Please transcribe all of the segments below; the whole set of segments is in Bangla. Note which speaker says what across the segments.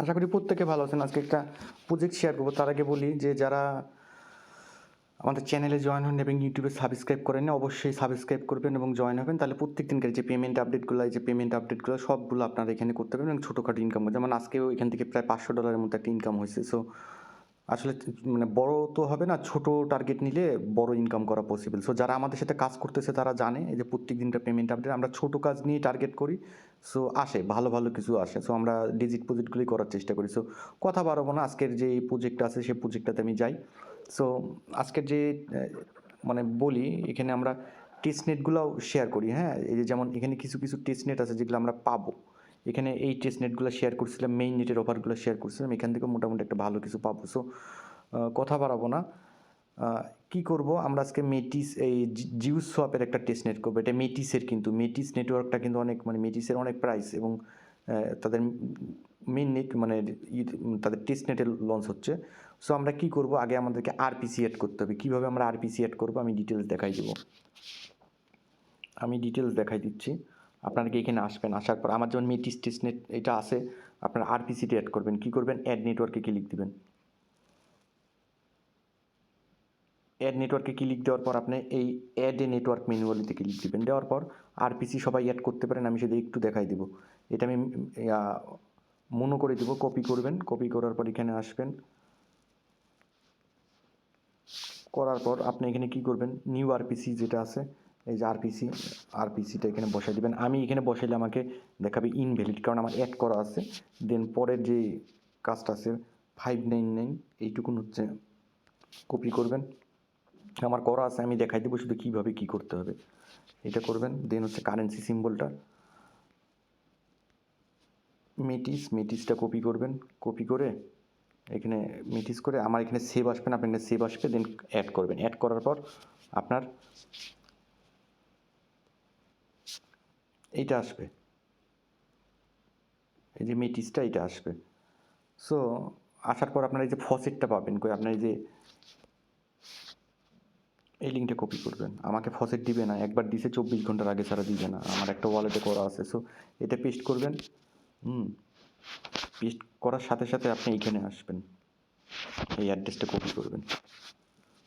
Speaker 1: আশা করি প্রত্যেকে ভালো আছেন। আজকে একটা প্রজেক্ট শেয়ার করবো। তার আগে বলি যে যারা আমাদের চ্যানেলে জয়েন হন এবং ইউটিউবে সাবস্ক্রাইব করেন না, অবশ্যই সাবস্ক্রাইব করবেন এবং জয়েন হবেন। তাহলে প্রত্যেক দিনকার যে পেমেন্ট আপডেটগুলো সবগুলো আপনারা এখানে করতে পারবেন এবং ছোটোখাটো ইনকাম হয়। যেমন আজকেও এখান থেকে প্রায় $500 মতো একটা ইনকাম হয়েছে। সো আসলে মানে বড় তো হবে না, ছোট টার্গেট নিলে বড় ইনকাম করা পসিবল। সো যারা আমাদের সাথে কাজ করতেছে তারা জানে এই যে প্রত্যেক দিনটা পেমেন্ট আপডেট আমরা ছোট কাজ নিয়ে টার্গেট করি। সো আসে ভালো ভালো কিছু আসে। সো আমরা প্রজেক্টগুলি করার চেষ্টা করি। সো কথা বাড়াবো না, আজকের যে প্রজেক্ট আছে সেই প্রজেক্টটাতে আমি যাই। সো আজকের যে মানে বলি এখানে আমরা টেস্টনেটগুলোও শেয়ার করি। হ্যাঁ, এই যে যেমন এখানে কিছু কিছু টেস্টনেট আছে যেগুলো আমরা পাবো। এখানে এই টেস্টনেটগুলো শেয়ার করছিলাম, মেইন নেটের অফারগুলো শেয়ার করছিলাম, এখান থেকে মোটামুটি একটা ভালো কিছু পাবো। সো কথা বাড়াবো না, কি করব আমরা আজকে মেটিস এই জিউস সোয়াপের একটা টেস্টনেট করবো। এটা মেটিসের, কিন্তু মেটিস নেটওয়ার্কটা কিন্তু অনেক মানে মেটিসের অনেক প্রাইস এবং তাদের মেইন নেট মানে তাদের টেস্টনেটে লঞ্চ হচ্ছে। সো আমরা কি করব, আগে আমাদেরকে আরপিসি অ্যাড করতে হবে। কীভাবে আমরা আরপিসি অ্যাড করবো আমি ডিটেলস দেখাই দেবো। আমি ডিটেলস দেখাই দিচ্ছি। আপনারা কি এখানে আসবেন, আসার পর আমার যেমন মেটিস টেস্টনেট এটা আছে, আপনারা আরপিসিটি অ্যাড করবেন। কি করবেন, অ্যাড নেটওয়ার্কে ক্লিক দিবেন। অ্যাড নেটওয়ার্কে ক্লিক দেওয়ার পর আপনি এই অ্যাড এ নেটওয়ার্ক ম্যানুয়ালিতে ক্লিক দিবেন। দেওয়ার পর আরপিসি সবাই অ্যাড করতে পারেন, আমি সেটা একটু দেখাই দেবো। এটা আমি মনে করে দেবো। কপি করবেন, কপি করার পর এখানে আসবেন। করার পর আপনি এখানে কি করবেন, নিউ আরপিসি যেটা আছে এই যে আরপিসিটা এখানে বসাই দেবেন। আমি এখানে বসাইলে আমাকে দেখাবে ইনভ্যালিড, কারণ আমার অ্যাড করা আছে। দেন পরের যে কাজটা আছে 599 এইটুকুন হচ্ছে কপি করবেন, আমার করা আছে, আমি দেখাই দেবো শুধু কীভাবে কী করতে হবে। এটা করবেন। দেন হচ্ছে কারেন্সি সিম্বলটা মেটিসটা কপি করবেন। কপি করে এখানে মেটিস করে আমার এখানে সেভ আসবেন, আপনার এখানে সেভ আসবে। দেন অ্যাড করবেন। অ্যাড করার পর আপনার এইটা আসবে, এই যে মেটিসটা এটা আসবে। সো আসার পর আপনার এই যে ফসেটটা পাবেন, কই আপনার এই যে এই লিঙ্কটা কপি করবেন। আমাকে ফসেট দিবে না, একবার দিছে 24 ঘন্টার আগে ছাড়া দিবে না, আমার একটা ওয়ালেটে করা আছে। সো এটা পেস্ট করবেন। পেস্ট করার সাথে সাথে আপনি এখানে আসবেন, এই অ্যাড্রেসটা কপি করবেন।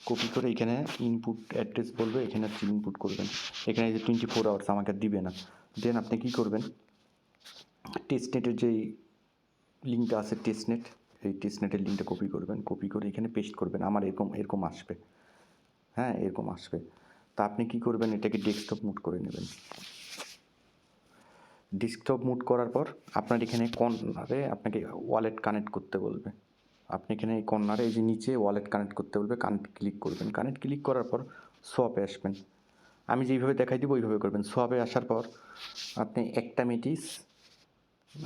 Speaker 1: কপি করে এখানে ইনপুট অ্যাড্রেস বলবে, এখানে হচ্ছে ইনপুট করবেন। এখানে যে 24 আওয়ার্স আমাকে দিবে না। দেন আপনি কি করবেন, টেস্টনেটের যেই লিঙ্কটা আছে টেস্টনেট, এই টেস্টনেটের লিঙ্কটা কপি করবেন। কপি করে এখানে পেস্ট করবেন। আমার এরকম আসবে। হ্যাঁ, এরকম আসবে। তা আপনি কি করবেন, এটাকে ডেস্কটপ মুড করে নেবেন। ডেস্কটপ মুড করার পর আপনার এখানে কর্নারে আপনাকে ওয়ালেট কানেক্ট করতে বলবে। আপনি এখানে এই কর্নারে এই যে নিচে ওয়ালেট কানেক্ট করতে বলবে, কানেক্ট ক্লিক করবেন। কানেক্ট ক্লিক করার পর সোয়াপে আসবেন। আমি যেইভাবে দেখাই দিব ওইভাবে করবেন। সোয়াপে আসার পর আপনি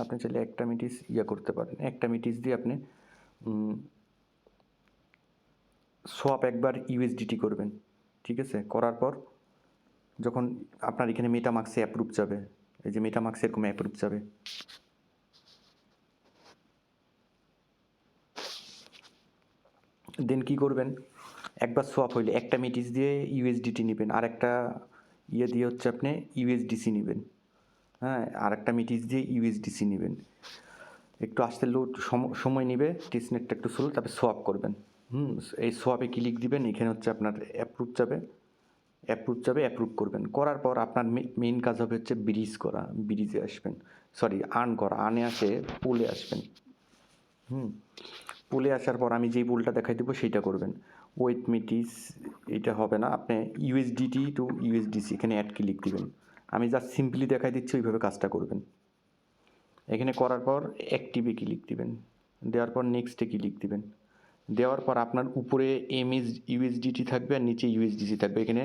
Speaker 1: আপনি চাইলে একটা মেটিস করতে পারেন। একটা মেটিস দিয়ে আপনি সোয়াপ একবার ইউএসডিটি করবেন। ঠিক আছে, করার পর যখন আপনার এখানে মেটামাক্সে অ্যাপ্রুভ যাবে, এই যে মেটামাক্সে এরকম অ্যাপ্রুভ যাবে, দেন কি করবেন, একবার সোয়াপ হইলে একটা মেটিস দিয়ে ইউএসডিটি নেবেন, আর একটা দিয়ে হচ্ছে আপনি ইউএসডিসি নেবেন। হ্যাঁ, আর একটা মেটিস দিয়ে ইউএসডিসি নেবেন। একটু আসতে লোড সময় নেবে, টেস্টনেটটা একটু স্লো, তারপরে সোয়াপ করবেন। এই সোয়াপে ক্লিক দিবেন। এখানে হচ্ছে আপনার অ্যাপ্রুভ যাবে, অ্যাপ্রুভ করবেন। করার পর আপনার মেইন কাজ হবে হচ্ছে ব্রিজে আসবেন, সরি আর্ন করা, আর্নে আসে পুলে আসবেন। পুলে আসার পর আমি যেই পুলটা দেখাই দেবো সেইটা করবেন। ওয়েট মেটিস এটা হবে না, আপনি ইউএসডিটি টু ইউএসডিসি এখানে অ্যাড ক্লিক দিবেন। আমি জাস্ট সিম্পলি দেখাই দিচ্ছি, ওইভাবে কাজটা করবেন। এখানে করার পর অ্যাক্টিভে ক্লিক দিবেন। দেওয়ার পর নেক্সটে ক্লিক দিবেন। দেওয়ার পর আপনার উপরে ইউএসডিটি থাকবে আর নিচে ইউএসডিসি থাকবে। এখানে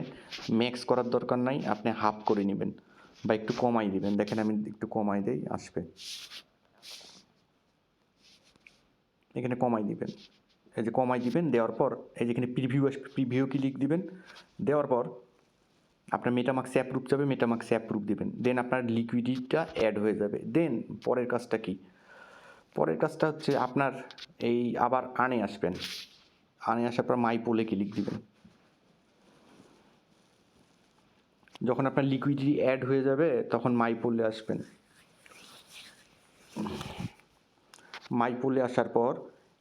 Speaker 1: ম্যাক্স করার দরকার নাই, আপনি হাফ করে নেবেন বা একটু কমাই দিবেন। দেখেন আমি একটু কমাই দেই, আসবে। এখানে কমাই দিবেন, এই যে কমাই দিবেন। দেওয়ার পর এই যেখানে প্রিভিউ আসবে, প্রিভিউ ক্লিক দিবেন। দেওয়ার পর আপনার মেটামাক্সে অ্যাপ্রুভ যাবে, মেটামাক্সে অ্যাপ্রুভ দিবেন। দেন আপনার লিকুইডিটিটা অ্যাড হয়ে যাবে। দেন পরের কাজটা কি, পরের কাজটা হচ্ছে আপনার এই আবার আর্নে আসবেন। আর্নে আসার পর মাই পোলে ক্লিক দিবেন। যখন আপনার লিকুইডিটি অ্যাড হয়ে যাবে তখন মাই পোলে আসবেন। মাই পোলে আসার পর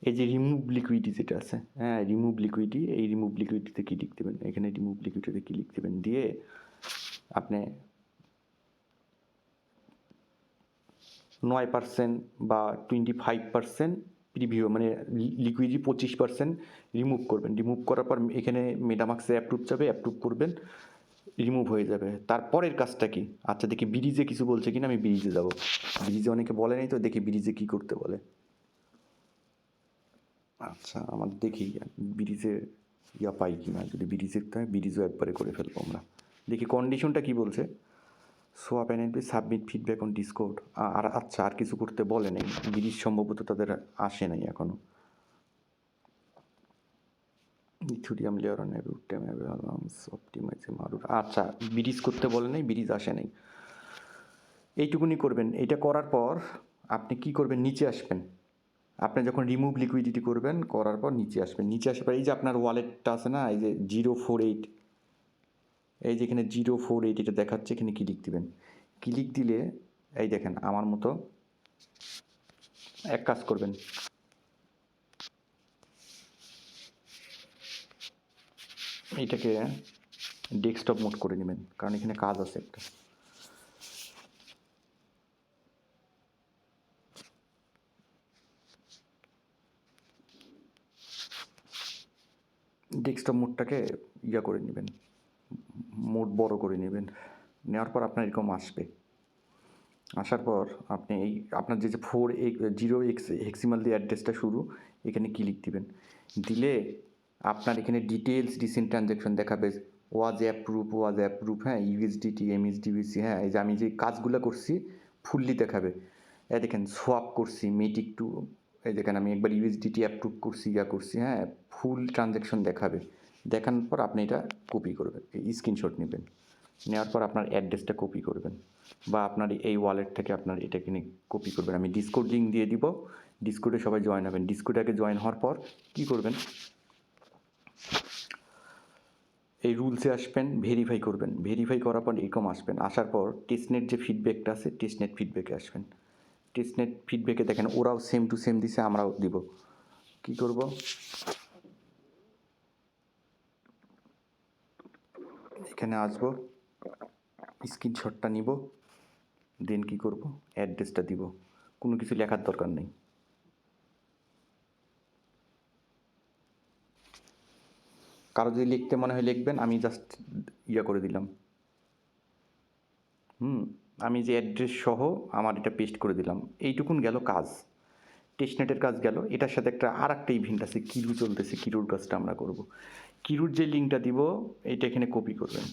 Speaker 1: এই যে রিমুভ লিকুইডিটি যেটা আছে, হ্যাঁ রিমুভ লিকুইডিটি, এই রিমুভ লিকুইডিটিতে ক্লিক দেবেন, এখানে রিমুভ লিকুইডিটিতে ক্লিক দেবেন, দিয়ে আপনি 9% বা 25% প্রিভিউ মানে লিকুইডিটি 25% রিমুভ করবেন। রিমুভ করার পর এখানে মেটামাক্সে অ্যাপ্রুভ যাবে, অ্যাপ্রুভ করবেন, রিমুভ হয়ে যাবে। তারপরের কাজটা কি? আচ্ছা দেখি ব্রিজে কিছু বলছে কিনা, আমি ব্রিজে যাব। ব্রিজে অনেকে বলে নাই তো, দেখি ব্রিজে কি করতে বলে। আচ্ছা আমার দেখি ব্রিজে ইয়া পাই কিনা, যদি ব্রিজের হয় ব্রিজও একবারে করে ফেলবো আমরা। দেখি কন্ডিশনটা কি বলছে। Swap NLP submit feedback on Discord. আর আচ্ছা আর কিছু করতে বলে নেই, ব্রিজ সম্ভবত তাদের আসে নাই এখনো। ইথুরিয়াম লেয়ার অন রুটেম অপটিমাইজ মারুট। আচ্ছা ব্রিজ করতে বলে নাই, ব্রিজ আসে নাই, এইটুকুনি করবেন। এটা করার পর আপনি কি করবেন, নিচে আসবেন। আপনি যখন রিমুভ লিকুইডিটি করবেন, করার পর নিচে আসবেন। নিচে আসার পর এই যে আপনার ওয়ালেটটা আছে না, এই যে 048, এই যে এখানে 048 এটা দেখাচ্ছে, এখানে ক্লিক দিবেন। ক্লিক দিলে এই দেখেন আমার মতো এক কাজ করবেন, এইটাকে ডেস্কটপ মোড করে নেবেন, কারণ এখানে কাজ আছে একটা। ডেস্কটপ মোডটাকে ইয়া করে নেবেন, মোড বড় করে নেবেন। নেওয়ার পর আপনার এরকম আসবে। আসার পর আপনি এই আপনার যে 40x হেক্সিমাল দিয়ে অ্যাড্রেসটা শুরু, এখানে ক্লিক দিবেন। দিলে আপনার এখানে ডিটেলস রিসেন্ট ট্রানজ্যাকশন দেখাবে, ওয়াজ অ্যাপ্রুভ, হ্যাঁ ইউএসডিটি এমএসডিবিসি, হ্যাঁ এই যে আমি যে কাজগুলো করছি ফুললি দেখাবে। এই দেখেন সোয়াপ করছি মেটিক টু, এই দেখেন আমি একবার ইউএসডিটি অ্যাপ্রুভ করছি, করছি, হ্যাঁ ফুল ট্রানজ্যাকশন দেখাবে। দেখানোর পর আপনি এটা কপি করবেন, স্ক্রিনশট নেবেন। নেওয়ার পর আপনার অ্যাড্রেসটা কপি করবেন, বা আপনার এই ওয়ালেট থেকে আপনার এটা কিনে কপি করবেন। আমি ডিসকোড লিঙ্ক দিয়ে দিব, ডিসকোডে সবাই জয়েন হবেন। ডিসকোডে আগে জয়েন হওয়ার পর কী করবেন, এই রুলসে আসবেন, ভেরিফাই করবেন। ভেরিফাই করার পর এরকম আসবেন। আসার পর টেস্টনেট যে ফিডব্যাকটা আছে, টেস্টনেট ফিডব্যাকে আসবেন। টেস্টনেট ফিডব্যাকে দেখেন ওরাও সেম টু সেম দিছে, আমরাও দিব। কি করব, এখানে আসবো, স্ক্রিনশটটা নিব, দেন কি করব, অ্যাড্রেসটা দিব। কোনো কিছু লেখার দরকার নেই। কারো যদি লিখতে মনে হয় লিখবেন, আমি জাস্ট ইয়া করে দিলাম। আমি যে অ্যাড্রেস সহ আমার এটা পেস্ট করে দিলাম। এইটুকুন গেল কাজ, টেস্টনেটের কাজ গেল। এটার সাথে আর একটা ইভেন্ট আছে, কিরু চলতেছে, কিরুর কাজটা আমরা করব। কিরুর যে লিঙ্কটা দিব, এটা এখানে কপি করবেন।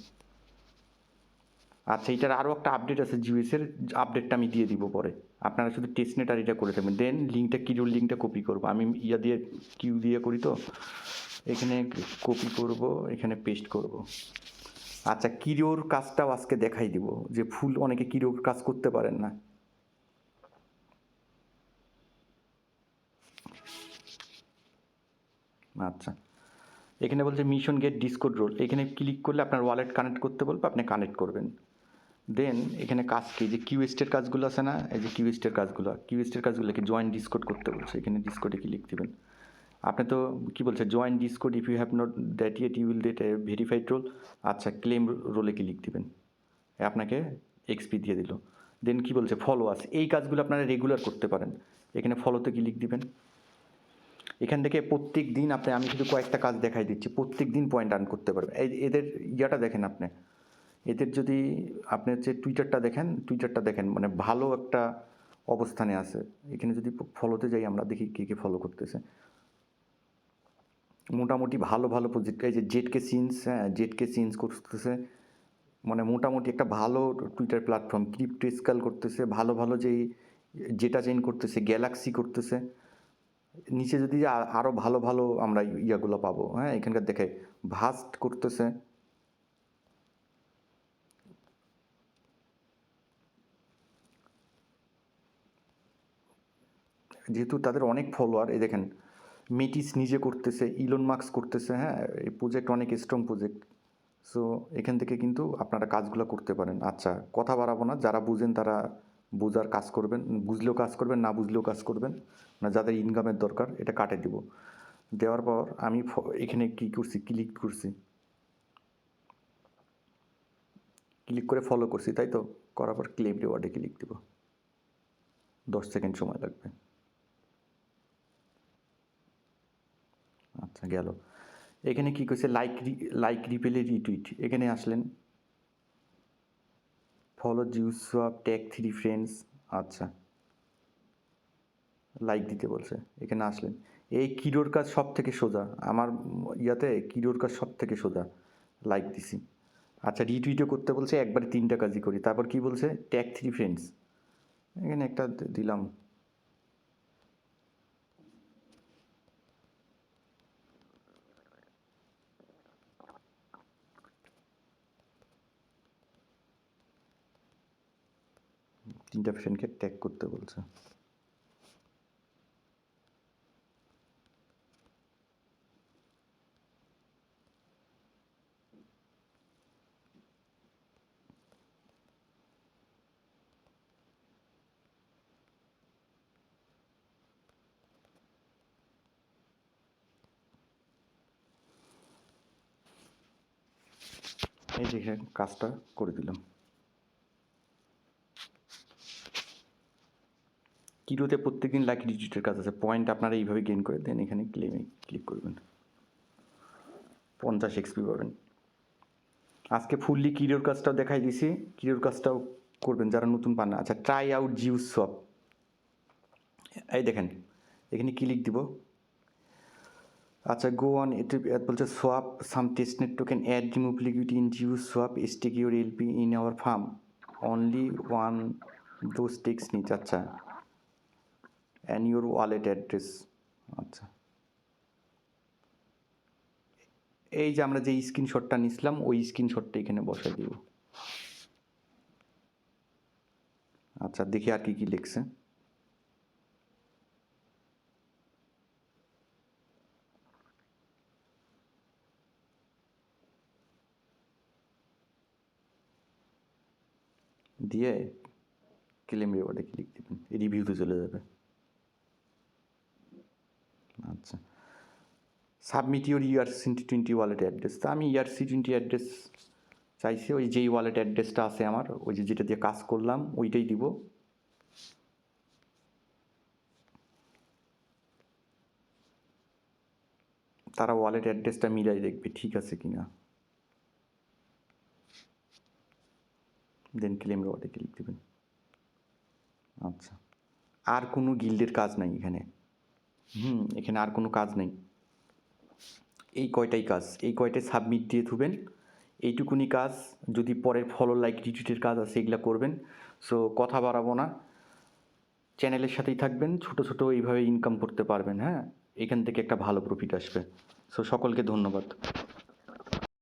Speaker 1: আচ্ছা এটার আরও একটা আপডেট আছে, জিউএসের আপডেটটা আমি দিয়ে দিব পরে। আপনারা শুধু টেস্টনেট আর এটা করে থাকবেন। দেন লিঙ্কটা, কিরুর লিঙ্কটা কপি করব। আমি ইয়া দিয়ে কিউ দিয়ে করি তো, এখানে কপি করব, এখানে পেস্ট করব। আচ্ছা কিরোর কাজটাও আজকে দেখাই দিব, যে ফুল অনেকে কিরোর কাজ করতে পারেন না। আচ্ছা এখানে বলছে মিশন গেট ডিসকোড রোল, এখানে ক্লিক করলে আপনার ওয়ালেট কানেক্ট করতে বলবে, আপনি কানেক্ট করবেন। দেন এখানে কাজ কি, যে কিউএস্টের কাজগুলো আছে না, এই যে কিউএস্টের কাজগুলো কি জয়েন ডিসকোড করতে বলছে, এখানে ডিসকোডে ক্লিক দেবেন। আপনি তো কি বলছে, join discord if you have not that yet you will get a verified role. আচ্ছা ক্লেম রোলে ক্লিক দেবেন, আপনাকে এক্সপি দিয়ে দিল। দেন কি বলছে, ফলো আস, এই কাজগুলো আপনারা রেগুলার করতে পারেন। এখানে ফলোতে ক্লিক দিবেন। এখান থেকে প্রত্যেক দিন আমি শুধু কয়েকটা কাজ দেখাই দিচ্ছি, প্রত্যেক দিন পয়েন্ট আর্ন করতে পারবেন। এদের ইয়াটা দেখেন আপনি, এদের যদি আপনি হচ্ছে টুইটারটা দেখেন, মানে ভালো একটা অবস্থানে আছে। এখানে যদি ফলোতে যাই আমরা, দেখি কে কে ফলো করতেছে। মোটামুটি ভালো ভালো প্রজেক্ট, এই যে জেডকে সিনস, হ্যাঁ জেডকে সিনস করতেছে, মানে মোটামুটি একটা ভালো টুইটার প্ল্যাটফর্ম। ক্রিপ্টো স্কেল করতেছে, ভালো ভালো যেই যেটা চেইন করতেছে, গ্যালাক্সি করতেছে। নিচে যদি আরও ভালো ভালো আমরা ইয়াগুলো পাবো, হ্যাঁ এখানকার দেখে ভাস্ট করতেছে। যেহেতু তাদের অনেক ফলোয়ার, এই দেখেন মেটিস নিজে করতেছে, ইলন মাস্ক করতেছে, হ্যাঁ এই প্রজেক্ট অনেক স্ট্রং প্রজেক্ট। সো এখান থেকে কিন্তু আপনারা কাজগুলো করতে পারেন। আচ্ছা কথা বাড়াবো না, যারা বুঝেন তারা বোঝার কাজ করবেন, বুঝলেও কাজ করবেন, না বুঝলেও কাজ করবেন, না যাদের ইনকামের দরকার এটা কাটে দিব। দেওয়ার পর আমি এখানে কী করছি, ক্লিক করছি, ক্লিক করে ফলো করছি, তাই তো? করার পর ক্লেম রিওয়ার্ডে ক্লিক দেব, 10 সেকেন্ড সময় লাগবে। আচ্ছা গেল। এখানে কী করছে, লাইক রিপেলে রিটুইট, এখানে আসলেন, follow Zeus swap, tag 3 friends, আচ্ছা লাইক দিতে বলছে, এখানে আসলেন। এই কিডোর কাজ সব থেকে সোজা, আমার ইয়াতে কিডোর কাজ সব থেকে সোজা, লাইক দিছি। আচ্ছা রিটুইটও করতে বলছে, একবারে 3টা কাজই করি। তারপর কি বলছে, ট্যাগ 3 ফ্রেন্ডস, এখানে একটা দিলাম। তিনটা ফ্রেন্ডকে ট্যাগ করতে বলছে। এই যে কাজটা করে দিলাম। কিরোতে প্রত্যেকদিন লাইক রিটুইটের কাজ আছে, পয়েন্ট আপনারা এইভাবে গেইন করে দেন, এখানে ক্লেমে ক্লিক করবেন, 50 এক্সপি পাবেন। আজকে ফুললি কিরোর কাজটাও দেখাই দিছি, কিরোর কাজটাও করবেন যারা নতুন পান না। আচ্ছা ট্রাই আউট জিউস সোয়াপ, এই দেখেন এখানে ক্লিক দিব। আচ্ছা গো অন, এতে বলছে swap some testnet token, add remove liquidity in Zeus swap, stake your LP in our farm, only one those tasks নিচ। আচ্ছা অ্যান্ড ইউর ওয়ালেট অ্যাড্রেস। আচ্ছা এই যে আমরা যে স্ক্রিনশটটা নিছিলাম ওই স্ক্রিনশটটা এখানে বসাই দিব। আচ্ছা দেখি আর কি কি লিখছে। দিয়ে ক্লেম রিওয়ার্ডে ক্লিক দেবেন, রিভিউতে চলে যাবে। আচ্ছা submit your ERC20 wallet address, তা আমি ERC20 অ্যাড্রেস চাইছি, ওই যেই ওয়ালেট অ্যাড্রেসটা আছে আমার, ওই যে যেটা দিয়ে কাজ করলাম ওইটাই দিব। তারা ওয়ালেট অ্যাড্রেসটা মিলাই দেখবে ঠিক আছে কি না, দেন ক্লেম রিওয়ার্ডে ক্লিক দেবেন। আচ্ছা আর কোনো গিল্ডের কাজ নাই এখানে, এখানে আর কোনো কাজ নেই, এই কয়টাই কাজ, এই কয়টাই সাবমিট দিয়ে থুবেন, এইটুকুনি কাজ। যদি পরের ফলো লাইক রিটুইটের কাজ আছে এগুলো করবেন। সো কথা বাড়াবো না, চ্যানেলের সাথেই থাকবেন, ছোট ছোট এইভাবে ইনকাম করতে পারবেন। হ্যাঁ এখান থেকে একটা ভালো প্রফিট আসবে। সো সকলকে ধন্যবাদ।